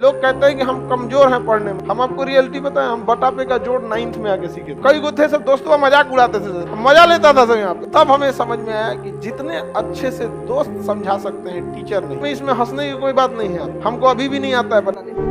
लोग कहते हैं कि हम कमजोर हैं पढ़ने में। हम आपको रियलिटी बताएं, हम बटा पे का जोड़ 9th में आके सीखे। कई गो थे सब दोस्तों मजाक उड़ाते थे, मजा लेता था सब यहाँ पे। तब हमें समझ में आया कि जितने अच्छे से दोस्त समझा सकते हैं टीचर नहीं। इसमें हंसने की कोई बात नहीं है, हमको अभी भी नहीं आता है बनाने।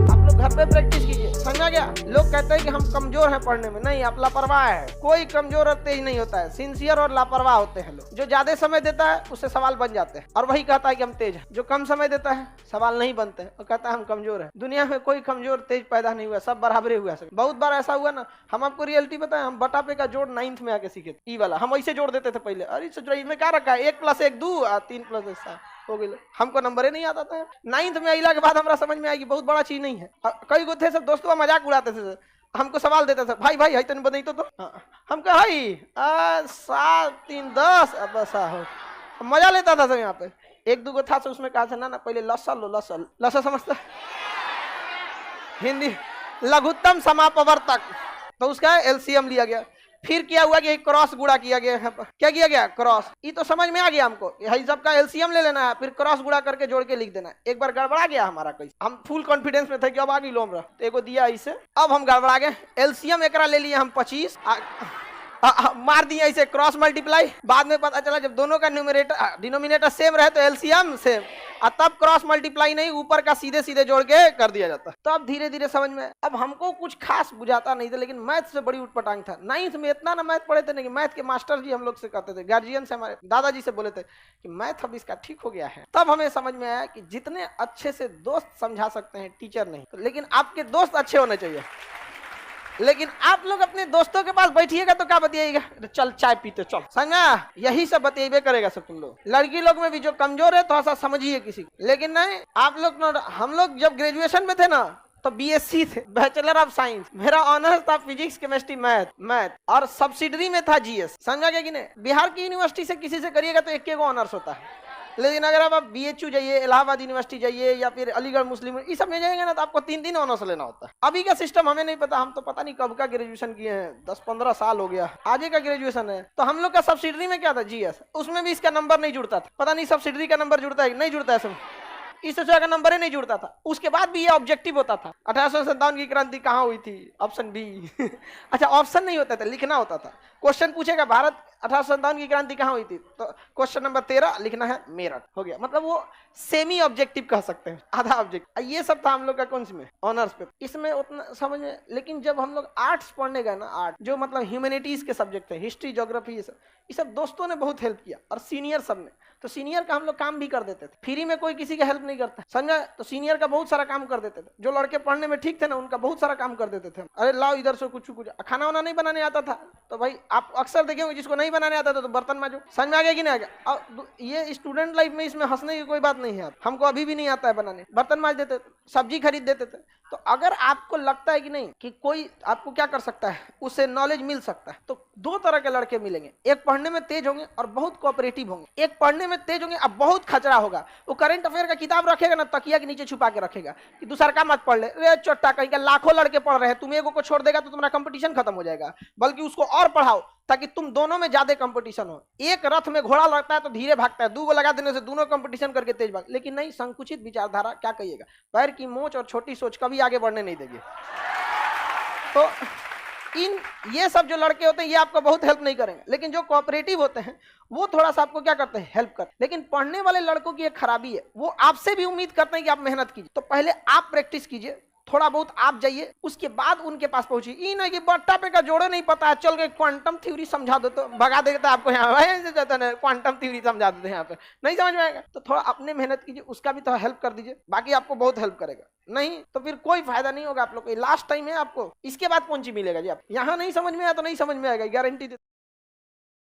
आप लोग घर पे प्रैक्टिस कीजिए, समझा गया। लोग कहते हैं कि हम कमजोर हैं पढ़ने में, नहीं, आप लापरवाह है। कोई कमजोर और तेज नहीं होता है, सिंसियर और लापरवाह होते हैं लोग। जो ज्यादा समय देता है उससे सवाल बन जाते हैं, और वही कहता है कि हम तेज हैं। जो कम समय देता है सवाल नहीं बनते हैं और कहता है हम कमजोर हैं। दुनिया में कोई कमजोर तेज पैदा नहीं हुआ, सब बराबरे हुआ। बहुत बार ऐसा हुआ ना, हम आपको रियलिटी बताएं, हम बटा पे का जोड़ 9th में आके सीखे। ई वाला हम ऐसे जोड़ देते थे पहले। अरे इसमें क्या रखा है, 1 + 1 2 और 3 + 1 7 हो गई। हमको नंबर ही नहीं आता था। 9th में अला के बाद हमरा समझ में आया कि बहुत बड़ा चीज नहीं है। कई गो थे सब दोस्तों मजाक उड़ाते थे, हमको सवाल देते थे, भाई भाई है तन बदई तो हम कहा भाई 7 3 10 अब ऐसा हो। मजा लेता था सब यहाँ पे। एक दो था से उसमें कहा था ना पहले लसा लो, लसा समझता हिंदी लघुत्तम समापवर्तक, तो उसका एलसीएम लिया गया। फिर क्या हुआ कि क्रॉस गुणा किया गया है। क्या किया गया, क्रॉस। ये तो समझ में आ गया हमको, यही सबका एलसीएम ले लेना है, फिर क्रॉस गुणा करके जोड़ के लिख देना है। एक बार गड़बड़ा गया हमारा कैसे, हम फुल कॉन्फिडेंस में थे कि अब आ गई लोमरा, तो एगो दिया इसे, अब हम गड़बड़ा गए। एलसीएम एकरा ले लिए हम 25, मार दिया इसे क्रॉस मल्टीप्लाई। बाद में पता चला जब दोनों का न्यूमरेटर डिनोमिनेटर सेम रहे तो एलसीएम सेम, और तब क्रॉस मल्टीप्लाई नहीं, ऊपर का सीधे सीधे जोड़ के कर दिया जाता। तब धीरे धीरे समझ में। अब हमको कुछ खास बुझाता नहीं था, लेकिन मैथ से बड़ी उठपटांग था। 9th में इतना ना मैथ पढ़े थे नहीं, मैथ के मास्टर जी हम लोग से कहते थे, गार्जियन से, हमारे दादाजी से बोले थे कि मैथ अब इसका ठीक हो गया है। तब हमें समझ में आया कि जितने अच्छे से दोस्त समझा सकते हैं टीचर नहीं, लेकिन आपके दोस्त अच्छे होने चाहिए। लेकिन आप लोग अपने दोस्तों के पास बैठिएगा तो क्या बतियाएगा, चल चाय पीते चल, समझा, यही सब बतिएबे करेगा सब तुम लोग। लड़की लोग में भी जो कमजोर है थोड़ा सा समझिए किसी को, लेकिन नहीं आप लोग। हम लोग जब ग्रेजुएशन में थे ना तो बीएससी थे, बैचलर ऑफ साइंस। मेरा ऑनर्स था फिजिक्स केमिस्ट्री मैथ, और सब्सिडरी में था जीएस, समझा गया कि नहीं। बिहार की यूनिवर्सिटी से किसी से करिएगा तो एक ऑनर्स होता है, लेकिन अगर आप बीएचयू जाइए, इलाहाबाद यूनिवर्सिटी जाइए, या फिर अलीगढ़ मुस्लिम, इस सब में जाएंगे ना तो आपको 3 ऑनर्स लेना होता है। अभी का सिस्टम हमें नहीं पता, हम तो पता नहीं कब का ग्रेजुएशन किए हैं, 10-15 साल हो गया, आगे का ग्रेजुएशन है। तो हम लोग का सब्सिडरी में क्या था, जीएस, उसमें भी इसका नंबर नहीं जुड़ता था। पता नहीं सब्सिडरी का नंबर जुड़ता है नहीं जुड़ता है, सब इस तरह का नंबर ही नहीं जुड़ता था। उसके बाद भी ये ऑब्जेक्टिव होता था, 1857 की क्रांति कहाँ हुई थी, ऑप्शन बी अच्छा, ऑप्शन नहीं होता था, लिखना होता था। क्वेश्चन पूछेगा भारत 1857 की क्रांति कहाँ हुई थी, तो क्वेश्चन नंबर 13 लिखना है मेरठ, हो गया। मतलब वो सेमी ऑब्जेक्टिव कह सकते हैं, आधा ऑब्जेक्ट। ये सब था हम लोग का कौन सी में, ऑनर्स पे। इसमें उतना समझ में। लेकिन जब हम लोग आर्ट्स पढ़ने गए ना, आर्ट जो मतलब ह्यूमैनिटीज के सब्जेक्ट है, हिस्ट्री, ज्योग्राफी, ये सब दोस्तों ने बहुत हेल्प किया, और सीनियर सब ने। तो सीनियर का हम लोग काम भी कर देते थे, फ्री में कोई किसी का हेल्प नहीं करता, समझा। तो सीनियर का बहुत सारा काम कर देते थे। जो लड़के पढ़ने में ठीक थे ना, उनका बहुत सारा काम कर देते थे। अरे लाओ इधर से कुछ खाना वाना नहीं बनाने आता था, तो भाई आप अक्सर देखेंगे जिसको नहीं बनाने आता था तो बर्तन मांजो, समझ में आ गया कि नहीं आ गया। और ये स्टूडेंट लाइफ में इसमें हंसने की कोई बात नहीं है। हमको अभी भी नहीं आता है बनाने, बर्तन मांज देते थे, सब्जी खरीद देते थे। तो अगर आपको लगता है कि नहीं कि कोई आपको क्या कर सकता है, उससे नॉलेज मिल सकता है, तो 2 तरह के लड़के मिलेंगे। एक पढ़ने में तेज होंगे और बहुत कोऑपरेटिव होंगे। एक पढ़ने में तेज होंगे अब बहुत खचरा होगा, वो करंट अफेयर का किताब रखेगा ना, तकिया के नीचे छुपा के रखेगा कि दूसरा का मत पढ़ ले, रे चोट्टा, कहीं का लाखों लड़के पढ़ रहे हैं, तुम एगो को छोड़ देगा तो तुम्हारा कंपटीशन खत्म हो जाएगा। बल्कि उसको और पढ़ाओ ताकि तुम दोनों में ज्यादा कंपटीशन हो। एक रथ में घोड़ा लगता है तो धीरे भागता है, 2 गो लगा देने से दोनों कंपटीशन करके तेज भाग। लेकिन नहीं, संकुचित विचारधारा क्या कहिएगा, पैर की मोच और छोटी सोच कभी आगे बढ़ने नहीं देगी। तो ये सब जो लड़के होते हैं ये आपको बहुत हेल्प नहीं करेंगे, लेकिन जो कोऑपरेटिव होते हैं वो थोड़ा सा आपको क्या करते हैं, हेल्प करते हैं। लेकिन पढ़ने वाले लड़कों की एक खराबी है, वो आपसे भी उम्मीद करते हैं कि आप मेहनत कीजिए। तो पहले आप प्रैक्टिस कीजिए, थोड़ा बहुत आप जाइए, उसके बाद उनके पास पहुंचिए। ये नहीं कि बट्टा पे का जोड़े नहीं पता है, चल के क्वांटम थ्योरी समझा दो तो भगा देता आपको यहाँ, क्वांटम थ्योरी समझा देते हैं यहाँ पे, नहीं समझ में आएगा। तो थोड़ा अपने मेहनत कीजिए, उसका भी थोड़ा हेल्प कर दीजिए, बाकी आपको बहुत हेल्प करेगा। नहीं तो फिर कोई फायदा नहीं होगा आप लोग को। लास्ट टाइम है आपको, इसके बाद कौन सी मिलेगा जी। आप यहाँ नहीं समझ में आया तो नहीं समझ में आएगा, गारंटी।